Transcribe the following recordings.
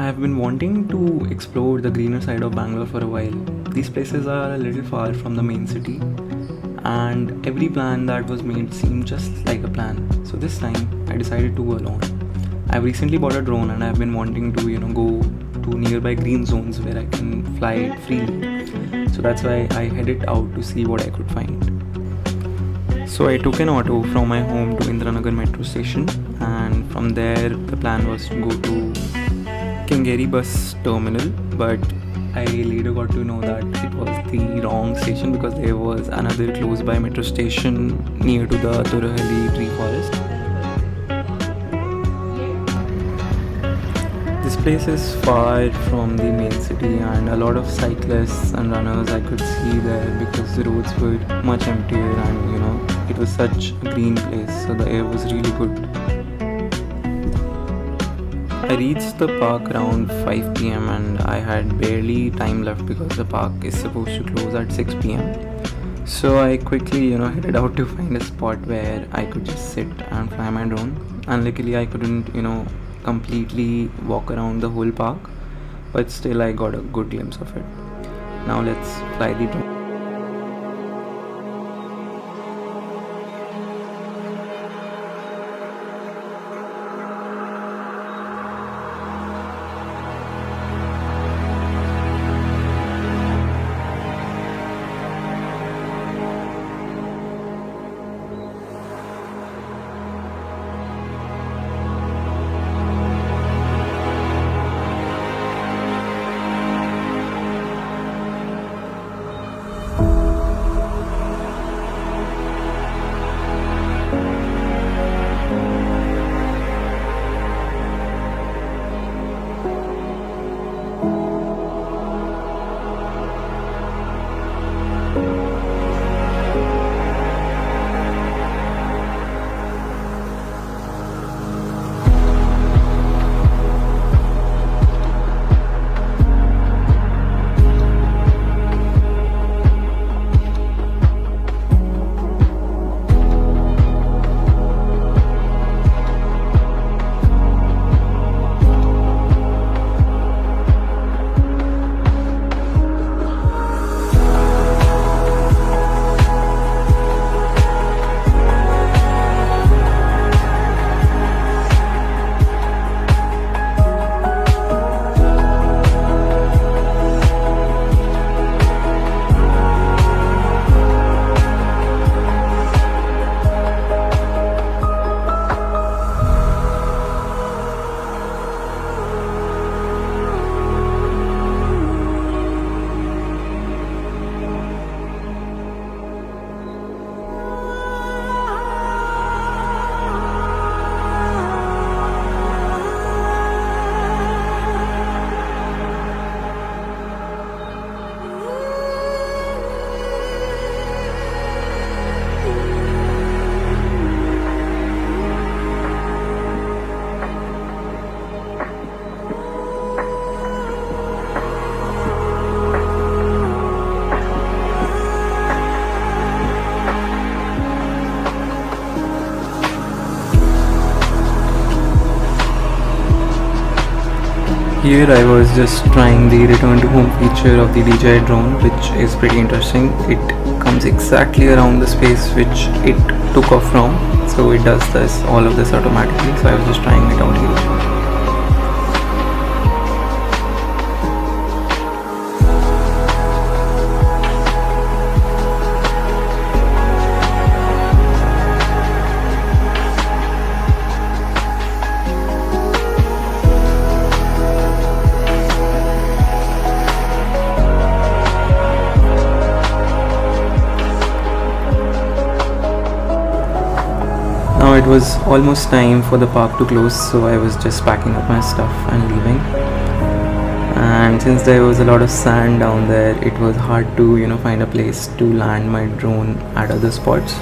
I've been wanting to explore the greener side of Bangalore for a while. These places are a little far from the main city, and every plan that was made seemed just like a plan. So this time, I decided to go alone. I've recently bought a drone and I've been wanting to, go to nearby green zones where I can fly it freely. So that's why I headed out to see what I could find. So I took an auto from my home to Indiranagar metro station, and from there the plan was to go to Kengeri bus terminal, but I later got to know that it was the wrong station because there was another close by metro station near to the Turahalli Forest. This place is far from the main city, and a lot of cyclists and runners I could see there because the roads were much emptier, and it was such a green place, so the air was really good. I reached the park around 5 pm and I had barely time left because the park is supposed to close at 6 pm. So I quickly, headed out to find a spot where I could just sit and fly my drone. And luckily I couldn't, completely walk around the whole park, but still I got a good glimpse of it. Now let's fly the drone. Here I was just trying the return to home feature of the DJI drone, which is pretty interesting. It comes exactly around the space which it took off from, so it does all of this automatically. So I was just trying it out here. Now it was almost time for the park to close, so I was just packing up my stuff and leaving. And since there was a lot of sand down there, it was hard to find a place to land my drone at other spots.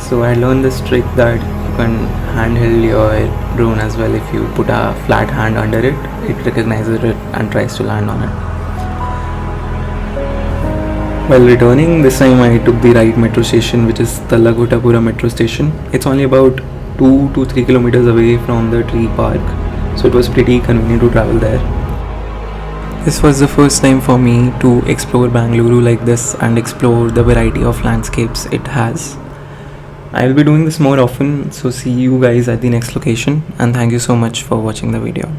So I learned this trick that you can handheld your drone as well. If you put a flat hand under it, it recognizes it and tries to land on it. While returning, this time I took the right metro station, which is the Laghotapura metro station. It's only about 2 to 3 kilometers away from the tree park, so it was pretty convenient to travel there. This was the first time for me to explore Bengaluru like this and explore the variety of landscapes it has. I will be doing this more often, so see you guys at the next location, and thank you so much for watching the video.